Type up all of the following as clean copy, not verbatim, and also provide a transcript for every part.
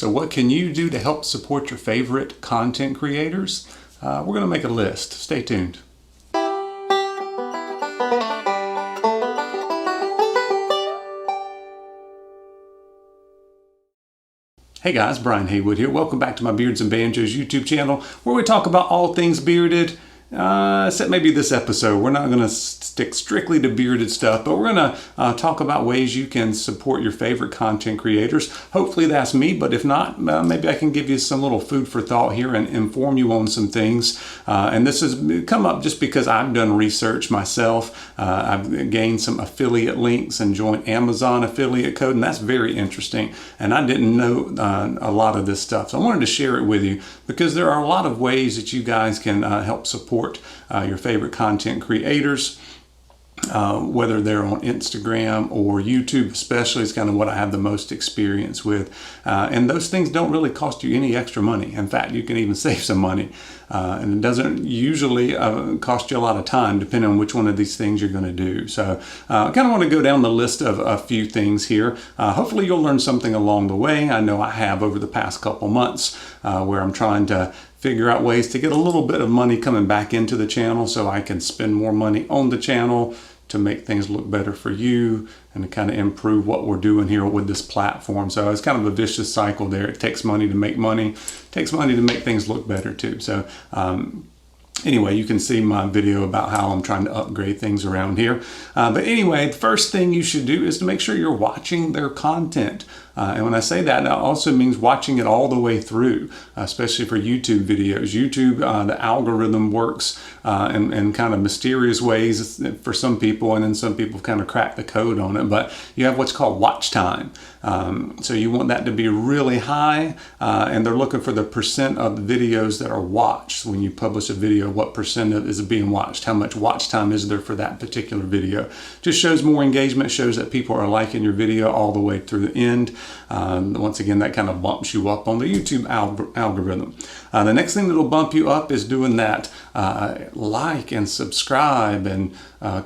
So what can you do to help support your favorite content creators? We're going to make a list. Stay tuned. Hey guys, Brian Haywood here. Welcome back to my Beards and Banjos YouTube channel, where we talk about all things bearded. Except maybe this episode, we're not going to stick strictly to bearded stuff, but we're going to talk about ways you can support your favorite content creators. Hopefully that's me, but if not, maybe I can give you some little food for thought here and inform you on some things. And this has come up just because I've done research myself. I've gained some affiliate links and joined Amazon affiliate code, and that's very interesting. And I didn't know a lot of this stuff, so I wanted to share it with you because there are a lot of ways that you guys can help support your favorite content creators, whether they're on Instagram or YouTube especially is kind of what I have the most experience with. And those things don't really cost you any extra money. In fact, you can even save some money. And it doesn't usually cost you a lot of time depending on which one of these things you're going to do. So I kind of want to go down the list of a few things here. Hopefully you'll learn something along the way. I know I have over the past couple months where I'm trying to figure out ways to get a little bit of money coming back into the channel so I can spend more money on the channel to make things look better for you and to kind of improve what we're doing here with this platform. So it's kind of a vicious cycle there. It takes money to make money, it takes money to make things look better too. So anyway, you can see my video about how I'm trying to upgrade things around here. But anyway, the first thing you should do is to make sure you're watching their content. And when I say that, it also means watching it all the way through, especially for YouTube videos. YouTube, the algorithm works in kind of mysterious ways for some people, and then some people kind of crack the code on it. But you have what's called watch time. So you want that to be really high, and they're looking for the percent of the videos that are watched. When you publish a video, what percent of is being watched? How much watch time is there for that particular video? Just shows more engagement, shows that people are liking your video all the way through the end. Once again, that kind of bumps you up on the YouTube algorithm. The next thing that'll bump you up is doing that like and subscribe and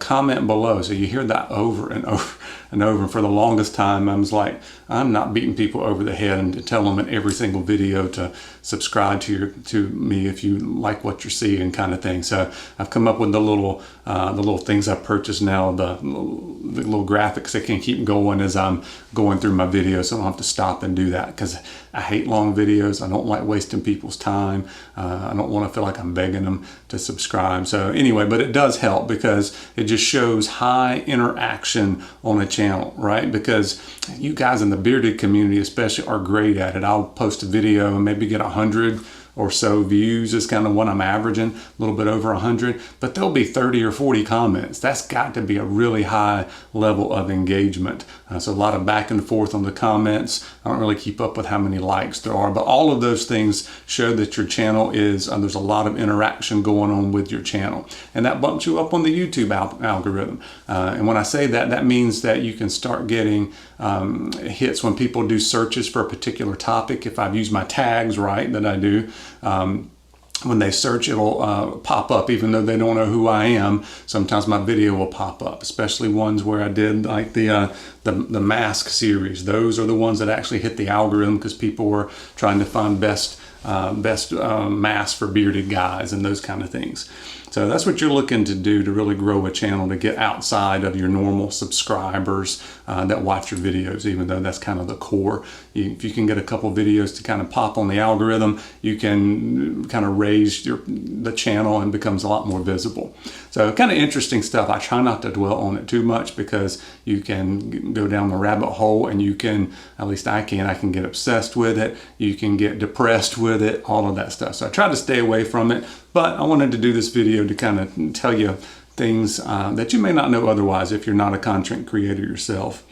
comment below. So you hear that over and over and over. And for the longest time, I was like, I'm not beating people over the head and to tell them in every single video to subscribe to me if you like what you're seeing, kind of thing. So I've come up with the little things I purchased now, the little graphics that can keep going as I'm going through my video, so I don't have to stop and do that because I hate long videos. I don't like wasting people's time. I don't want to feel like I'm begging them to subscribe. So anyway, but it does help because it just shows high interaction on a channel, right? Because you guys in the bearded community especially are great at it. I'll post a video and maybe get 100 or so views is kind of what I'm averaging, a little bit over 100, but there'll be 30 or 40 comments. That's got to be a really high level of engagement. So a lot of back and forth on the comments. I don't really keep up with how many likes there are, but all of those things show that your channel is, there's a lot of interaction going on with your channel. And that bumps you up on the YouTube algorithm. And when I say that, that means that you can start getting hits when people do searches for a particular topic. If I've used my tags right that I do, when they search, it'll pop up even though they don't know who I am. Sometimes my video will pop up, especially ones where I did like the mask series. Those are the ones that actually hit the algorithm because people were trying to find best masks for bearded guys and those kind of things. So that's what you're looking to do to really grow a channel, to get outside of your normal subscribers that watch your videos, even though that's kind of the core. If you can get a couple videos to kind of pop on the algorithm, you can kind of raise the channel and becomes a lot more visible. So kind of interesting stuff. I try not to dwell on it too much because you can go down the rabbit hole and you can, at least I can get obsessed with it. You can get depressed with it, all of that stuff. So I try to stay away from it, but I wanted to do this video to kind of tell you things that you may not know otherwise if you're not a content creator yourself.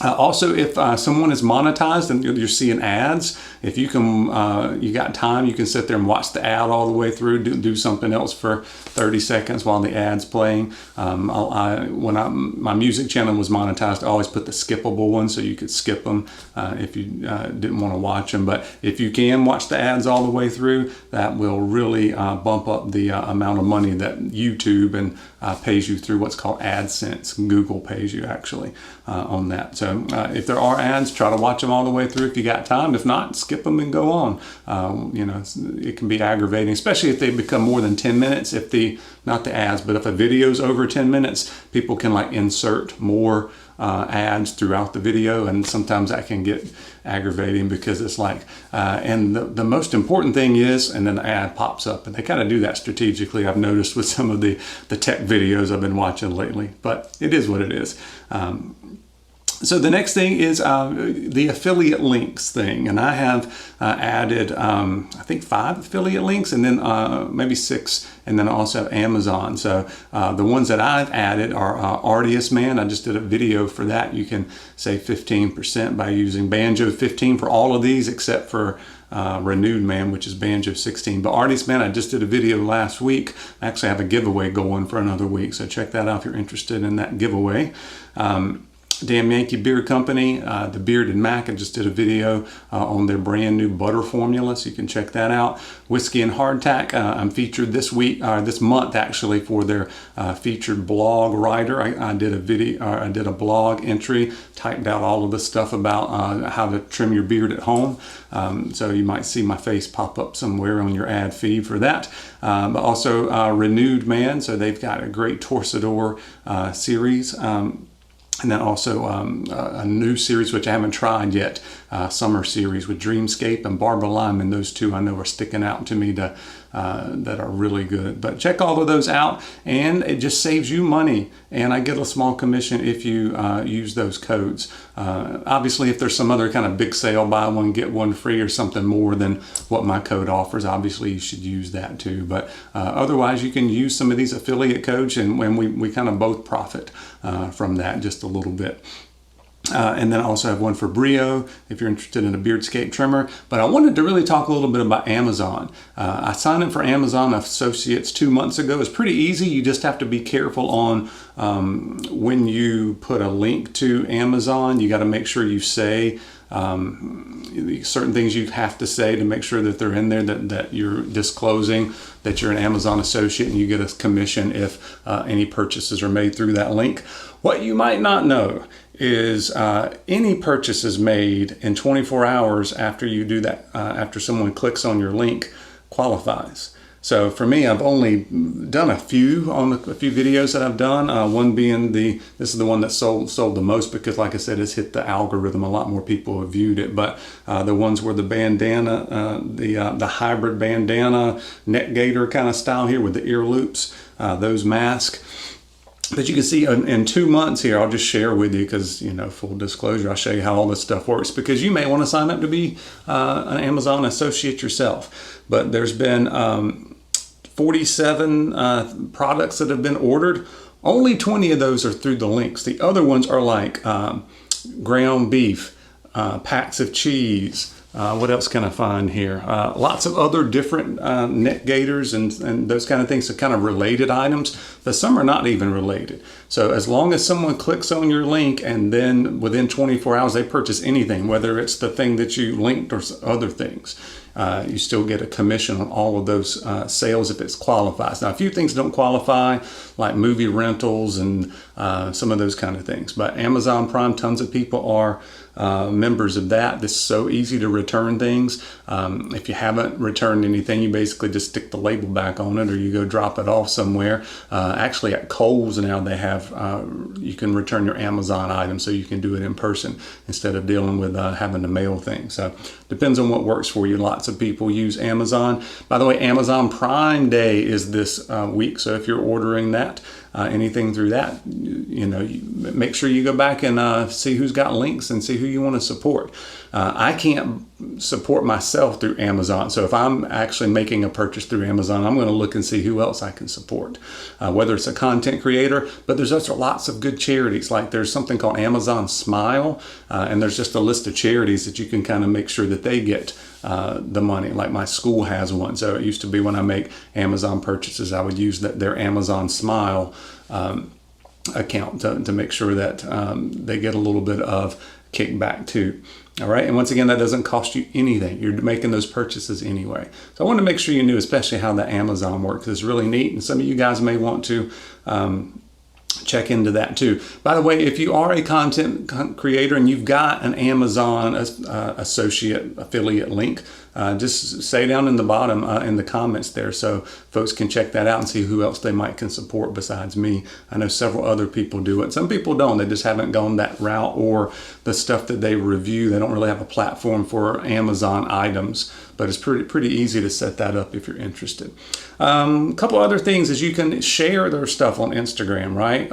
Also, if someone is monetized and you're seeing ads, if you can, you got time, you can sit there and watch the ad all the way through, do something else for 30 seconds while the ad's playing. When my music channel was monetized, I always put the skippable ones so you could skip them if you didn't want to watch them. But if you can watch the ads all the way through, that will really bump up the amount of money that YouTube and pays you through what's called AdSense. Google pays you actually on that. So So if there are ads, try to watch them all the way through if you got time. If not, skip them and go on. It can be aggravating, especially if they become more than 10 minutes. Not the ads, but if a video's over 10 minutes, people can like insert more ads throughout the video, and sometimes that can get aggravating because it's like, and the most important thing is, and then the ad pops up, and they kind of do that strategically. I've noticed with some of the tech videos I've been watching lately, but it is what it is. So the next thing is the affiliate links thing, and I have added I think 5 affiliate links, and then maybe 6, and then I also have Amazon. So the ones that I've added are Artiest Man. I just did a video for that. You can save 15% by using Banjo 15 for all of these except for Renewed Man, which is Banjo 16. But Artiest Man, I just did a video last week. I actually have a giveaway going for another week, so check that out if you're interested in that giveaway. Damn Yankee Beard Company, the Bearded Mac, I just did a video on their brand new butter formula, so you can check that out. Whiskey and Hardtack, I'm featured this month actually, for their featured blog writer. I did a blog entry, typed out all of the stuff about how to trim your beard at home. So you might see my face pop up somewhere on your ad feed for that. But also Renewed Man, so they've got a great Torsador series. And then also a new series, which I haven't tried yet, summer series with Dreamscape and Barbara Lyman. Those two I know are sticking out to me that are really good. But check all of those out, and it just saves you money. And I get a small commission if you use those codes. Obviously, if there's some other kind of big sale, buy one, get one free, or something more than what my code offers, obviously you should use that too. But otherwise, you can use some of these affiliate codes, and we kind of both profit from that just a little bit. And then I also have one for Brio if you're interested in a beardscape trimmer. But I wanted to really talk a little bit about Amazon. I signed up for Amazon Associates 2 months ago. It's pretty easy. You just have to be careful on when you put a link to Amazon. You got to make sure you say certain things you have to say to make sure that they're in there, that you're disclosing that you're an Amazon associate, and you get a commission if any purchases are made through that link. What you might not know is any purchases made in 24 hours after you do that, after someone clicks on your link, qualifies. So for me, I've only done a few videos that I've done. One being this is the one that sold the most because, like I said, it's hit the algorithm. A lot more people have viewed it. But the ones where the bandana, the hybrid bandana neck gaiter kind of style here with the ear loops, those mask. But you can see in 2 months here, I'll just share with you because, full disclosure, I'll show you how all this stuff works because you may want to sign up to be an Amazon associate yourself. But there's been 47 products that have been ordered. Only 20 of those are through the links. The other ones are like ground beef, packs of cheese. What else can I find here? Lots of other different neck gaiters and those kind of things, so kind of related items, but some are not even related. So as long as someone clicks on your link and then within 24 hours they purchase anything, whether it's the thing that you linked or other things, you still get a commission on all of those sales if it qualifies. Now, a few things don't qualify, like movie rentals and some of those kind of things. But Amazon Prime, tons of people are members of that. It's so easy to return things. If you haven't returned anything, you basically just stick the label back on it, or you go drop it off somewhere. Actually, at Kohl's now they have you can return your Amazon items, so you can do it in person instead of dealing with having to mail things. So depends on what works for you. Lots of people use Amazon. By the way, Amazon Prime Day is this week, so if you're ordering that, anything through that, you make sure you go back and see who's got links and see who you want to support. I can't support myself through Amazon, so if I'm actually making a purchase through Amazon, I'm going to look and see who else I can support, whether it's a content creator, but there's also lots of good charities. Like there's something called Amazon Smile, and there's just a list of charities that you can kind of make sure that they get the money. Like my school has one, so it used to be when I make Amazon purchases, I would use their Amazon Smile account to make sure that they get a little bit of kickback too. All right, and once again, that doesn't cost you anything. You're making those purchases anyway. So I wanted to make sure you knew, especially how the Amazon works. It's really neat, and some of you guys may want to check into that too. By the way, if you are a content creator and you've got an Amazon associate affiliate link, just say down in the bottom in the comments there so folks can check that out and see who else they might can support besides me. I know several other people do it. Some people don't. They just haven't gone that route, or the stuff that they review, they don't really have a platform for Amazon items, but it's pretty easy to set that up if you're interested. A couple other things is you can share their stuff on Instagram, right?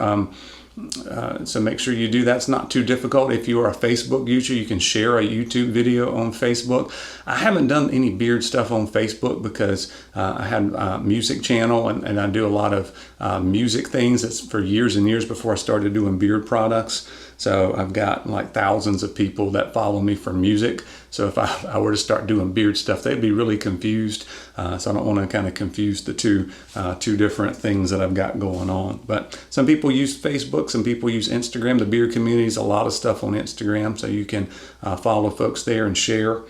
So make sure you do that. It's not too difficult. If you are a Facebook user, you can share a YouTube video on Facebook. I haven't done any beard stuff on Facebook because I had a music channel and I do a lot of music things. That's for years and years before I started doing beard products. So I've got like thousands of people that follow me for music. So if I were to start doing beard stuff, they'd be really confused. So I don't want to kind of confuse the two different things that I've got going on. But some people use Facebook, some people use Instagram. The beard community is a lot of stuff on Instagram, so you can follow folks there and share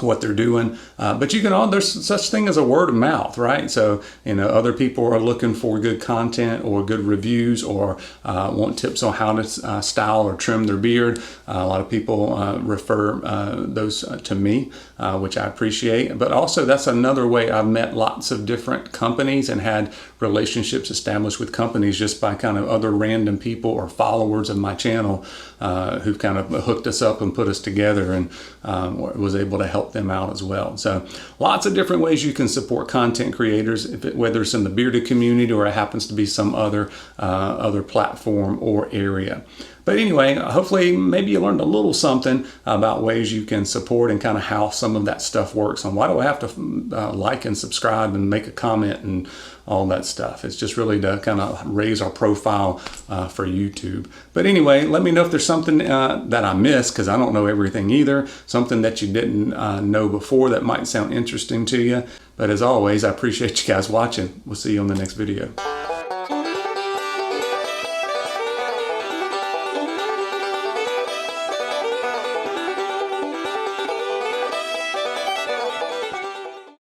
what they're doing, but you can there's such thing as a word of mouth, right? So other people are looking for good content or good reviews, or want tips on how to style or trim their beard. A lot of people refer those to me, which I appreciate. But also that's another way I've met lots of different companies and had relationships established with companies just by kind of other random people or followers of my channel who've kind of hooked us up and put us together, and was able to help them out as well. So lots of different ways you can support content creators, whether it's in the bearded community or it happens to be some other platform or area. But anyway, hopefully maybe you learned a little something about ways you can support and kind of how some of that stuff works, and why do I have to like and subscribe and make a comment and all that stuff. It's just really to kind of raise our profile for YouTube. But anyway, let me know if there's something that I missed, because I don't know everything either. Something that you didn't know before that might sound interesting to you. But as always, I appreciate you guys watching. We'll see you on the next video.